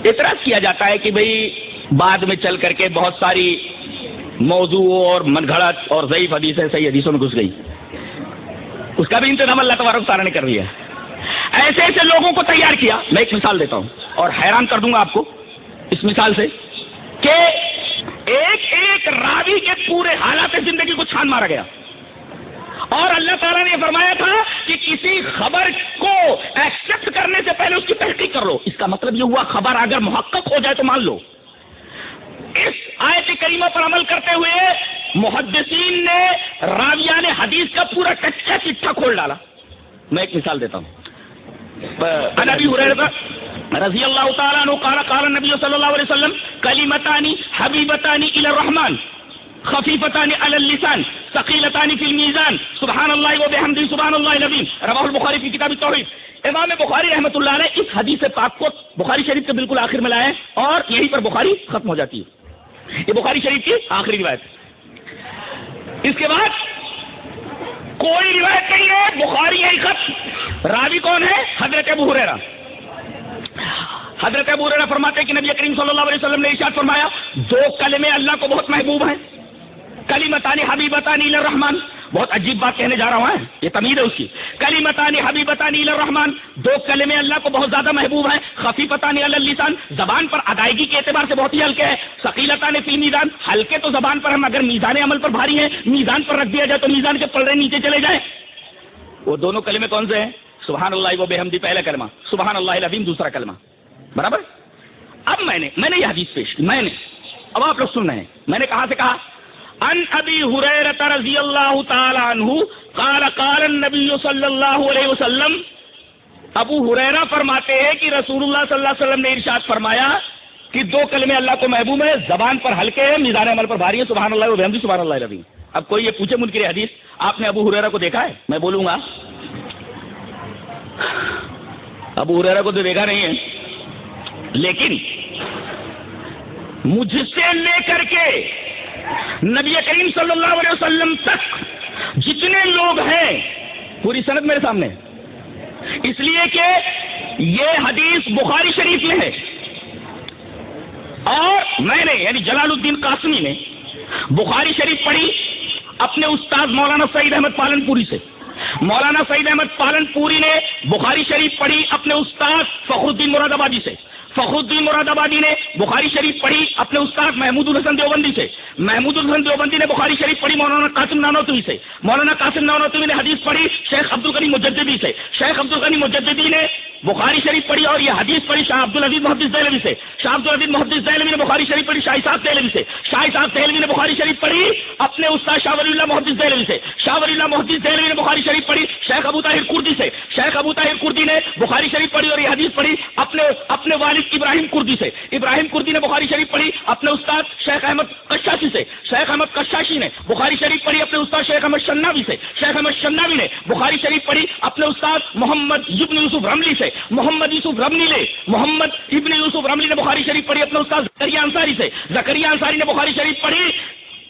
اعتراض کیا جاتا ہے کہ بھئی بعد میں چل کر کے بہت ساری موضوع اور من گھڑت اور ضعیف حدیثیں صحیح حدیثوں میں گھس گئی، اس کا بھی انتظام اللہ تبارک و تعالیٰ نے کر دیا۔ ایسے ایسے لوگوں کو تیار کیا۔ میں ایک مثال دیتا ہوں اور حیران کر دوں گا آپ کو اس مثال سے کہ ایک ایک راوی کے پورے حالات زندگی کو چھان مارا گیا، اور اللہ تعالیٰ نے فرمایا تھا کہ کسی خبر کو ایکسپٹ کرنے سے پہلے اس کی تحقیق کر لو۔ اس کا مطلب یہ ہوا خبر اگر محقق ہو جائے تو مان لو۔ اس آیت کریمہ پر عمل کرتے ہوئے محدثین نے راویان حدیث کا پورا کچا چٹھا کھول ڈالا۔ میں ایک مثال دیتا ہوں۔ عن ابی ہریرہ رضی اللہ تعالیٰ عنہ قال قال النبی صلی اللہ علیہ وسلم کلمتان حبیبتان الی الرحمن خفیفتان علی اللسان ثقیلتان فی المیزان سبحان اللہ و بحمدہ سبحان اللہ العظیم رواہ البخاری فی کتاب التوحید۔ امام بخاری رحمۃ اللہ علیہ اس حدیث پاک کو بخاری شریف کے بالکل آخر میں لائے اور یہیں پر بخاری ختم ہو جاتی ہے۔ یہ بخاری شریف کی آخری روایت ہے۔ اس کے بعد کوئی روایت نہیں ہے، بخاری یہی ختم۔ راوی کون ہے؟ حضرت ابو ہریرہ۔ حضرت ابو ہریرہ فرماتے ہیں کہ نبی کریم صلی اللہ علیہ وسلم نے ارشاد فرمایا دو کلمے اللہ کو بہت محبوب ہیں، کلمتان حبیبتان الی الرحمن۔ بہت عجیب بات کہنے جا رہا ہوں، یہ تمید ہے اس کی۔ کلمتان حبیبتان الی الرحمن، دو کلمے اللہ کو بہت زیادہ محبوب ہیں، خفیفتان علی اللسان، زبان پر ادائیگی کے اعتبار سے بہت ہی ہلکے ہیں، ثقیلتان فی المیزان، ہلکے تو زبان پر ہم اگر میزان عمل پر بھاری ہیں، میزان پر رکھ دیا جائے تو میزان کے پلڑے نیچے چلے جائیں۔ وہ دونوں کلمے کون سے ہیں؟ سبحان اللہ و بحمدہ پہلا کلمہ، سبحان اللہ العظیم دوسرا کلمہ، برابر۔ اب میں نے یہ حدیث پیش کی، اب آپ لوگ سن رہے ہیں، میں نے کہاں سے کہا؟ عن ابی ہریرہ رضی اللہ تعالی عنہ قال قال النبی صلی اللہ علیہ وسلم۔ ابو ہریرہ فرماتے ہیں کہ رسول اللہ صلی اللہ علیہ وسلم نے ارشاد فرمایا کہ دو کلمے اللہ کو محبوب ہیں، زبان پر ہلکے ہیں، میزان عمل پر بھاری ہے، سبحان اللہ و بحمدہ سبحان اللہ العظیم۔ اب کوئی یہ پوچھے منکر حدیث آپ نے ابو ہریرہ کو دیکھا ہے؟ میں بولوں گا ابو ہریرہ کو تو دیکھا نہیں ہے، لیکن مجھ سے لے کر کے نبی کریم صلی اللہ علیہ وسلم تک جتنے لوگ ہیں پوری سند میرے سامنے، اس لیے کہ یہ حدیث بخاری شریف میں ہے، اور میں نے یعنی جلال الدین قاسمی نے بخاری شریف پڑھی اپنے استاد مولانا سعید احمد پالن پوری سے، مولانا سعید احمد پالن پوری نے بخاری شریف پڑھی اپنے استاد فخر الدین مراد آبادی سے، فخر الدین مراد آبادی نے بخاری شریف پڑھی اپنے استاد محمود الحسن دیوبندی سے، محمود الحسن دیوبندی نے بخاری شریف پڑھی مولانا قاسم نانوتوی سے، مولانا قاسم نانوتوی نے حدیث پڑھی شیخ عبدالغنی مجددی سے، شیخ عبدالغنی مجددی نے بخاری شریف پڑھی اور یہ حدیث پڑھی شاہ عبدالعزیز محدث دہلوی سے، شاہ عبدالعزیز محدث دہلوی نے بخاری شریف پڑھی شاہ صاحب دہلوی سے، شاہ صاحب دہلوی نے بخاری شریف پڑھی اپنے استاد شاہ ولی اللہ محدث دہلوی سے، شاہ ولی اللہ محدث دہلوی نے بخاری شریف پڑھی شیخ ابو طاہر کردی سے، شیخ ابو طاہر کردی نے بخاری شریف پڑھی اور یہ حدیث پڑھی اپنے والد ابراہیم کردی سے، ابراہیم کردی نے بخاری شریف پڑھی اپنے استاد شیخ احمد قشاشی سے، شیخ احمد قشاشی نے بخاری شریف پڑھی اپنے استاد شیخ احمد شناوی سے، شیخ احمد شناوی نے بخاری شریف پڑھی اپنے استاد محمد ابن یوسف رملی سے، محمد ابن یوسف رملی نے بخاری شریف پڑھی اپنے استاد زکریا انصاری سے، زکریا انصاری نے بخاری شریف پڑھی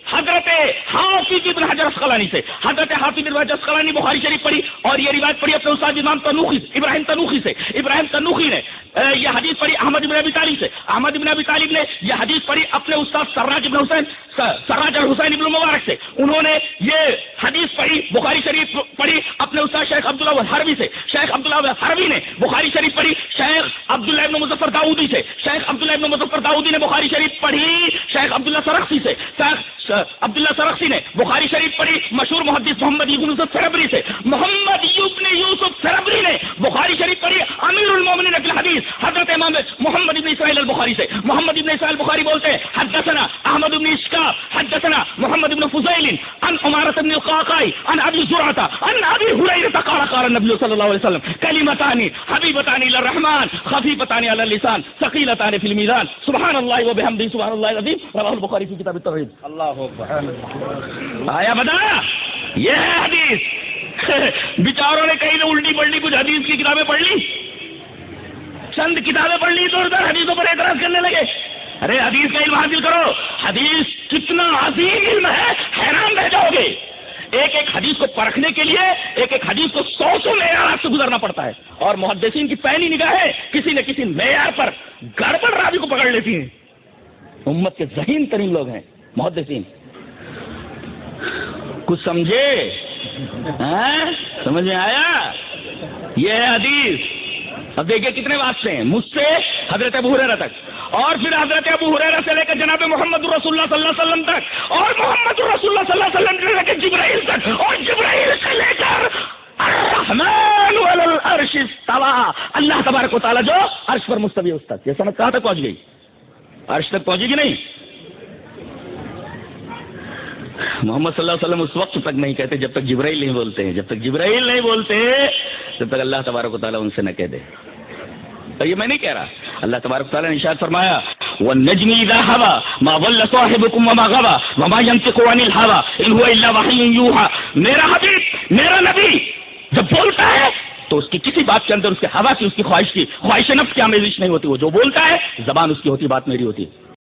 حضرت حافظ ابن حجر اسقلانی سے، حضرت حافظ ابن حجر اسقلانی بخاری شریف پڑھی اور یہ روایت پڑھی اپنے استاد امام تنوخی ابراہیم تنوخی سے، ابراہیم تنوخی نے یہ حدیث پڑھی احمد ابن ابی طالب سے، احمد ابن ابی طالب نے یہ حدیث پڑھی اپنے استاد سراج الحسین ابن مبارک سے، انہوں نے یہ حدیث پڑھی بخاری شریف پڑھی اپنے استاد شیخ عبداللہ حربی سے، شیخ عبداللہ حربی نے بخاری شریف پڑھی شیخ عبداللہ ابن مظفر داؤدی سے، شیخ عبداللہ ابن مظفر داؤدی نے بخاری شریف پڑھی شیخ عبداللہ سرخسی سے، عبداللہ سرخسی نے بخاری شریف پڑھی مشہور محدث محمد ابن یوسف فربری سے، محمد ابن یوسف فربری نے بخاری شریف پڑھی امیر المومنین فی الحدیث حضرت امام محمد ابن اسماعیل البخاری سے، محمد ابن اسماعیل البخاری بولتے ہیں حدثنا احمد ابن اشکاب حدثنا محمد ابن فضیل عن عمارة بن القعقاع عن ابی زرعة عن ابی ہریرہ قال قال النبی صلی اللہ علیہ وسلم کلمتان حبیبتان الی الرحمن خفیفتان علی اللسان ثقیلتان فی المیزان سبحان اللہ و بحمدہ سبحان اللہ العظیم رواہ البخاری فی کتاب التوحید۔ اللہ اکبر، آیا بتایا یہ ہے حدیث۔ بیچاروں نے کہیں الٹی پلٹی کچھ حدیث کی کتابیں پڑھ لی، چند کتابیں پڑھ لی تو ادھر حدیثوں پر اعتراض کرنے لگے۔ ارے حدیث کا علم حاصل کرو، حدیث کتنا عظیم علم ہے، حیران رہ جاؤ گے۔ ایک ایک حدیث کو پرکھنے کے لیے ایک ایک حدیث کو سو معیارات سے گزرنا پڑتا ہے، اور محدثین کی پہلی نگاہ ہے کسی نہ کسی معیار پر گڑبڑ صحابی کو پکڑ لیتی ہیں. امت کے ذہین ترین لوگ ہیں محدثین. کچھ سمجھے؟ سمجھ میں آیا؟ یہ ہے حدیث. اب دیکھیے کتنے واسطے ہیں مجھ سے حضرت ابو ہریرہ تک، اور پھر حضرت ابو ہریرہ سے لے کر جناب محمد رسول اللہ صلی اللہ علیہ وسلم تک، اور محمد رسول اللہ صلی اللہ علیہ وسلم سے لے کر جبرائیل تک، اور جبرائیل سے لے کر الرحمن علی العرش استوى، اللہ تبارک و تعالیٰ جو عرش پر مستوی ہے اس تک. یہ سمجھ کہاں تک پہنچ گئی؟ عرش تک پہنچے گی نہیں؟ محمد صلی اللہ علیہ وسلم اس وقت تک نہیں کہتے جب تک جبرائیل نہیں بولتے ہیں. جب تک جبرائیل نہیں بولتے جب تک اللہ تبارک و تعالیٰ ان سے نہ کہہ دے. تو یہ میں نہیں کہہ رہا، اللہ تبارک و تعالیٰ نے ارشاد فرمایا والنجم اذا هوى ما ضل صاحبكم وما غوى وما ينطق عن الهوى ان هو الا وحي يوحى. میرا حبیب، میرا نبی جب بولتا ہے تو اس کی کسی بات کے اندر اس کے ہوا کی، اس کی خواہش نفس کی آمیزش نہیں ہوتی. وہ جو بولتا ہے زبان اس کی ہوتی، بات میری ہوتی ہے.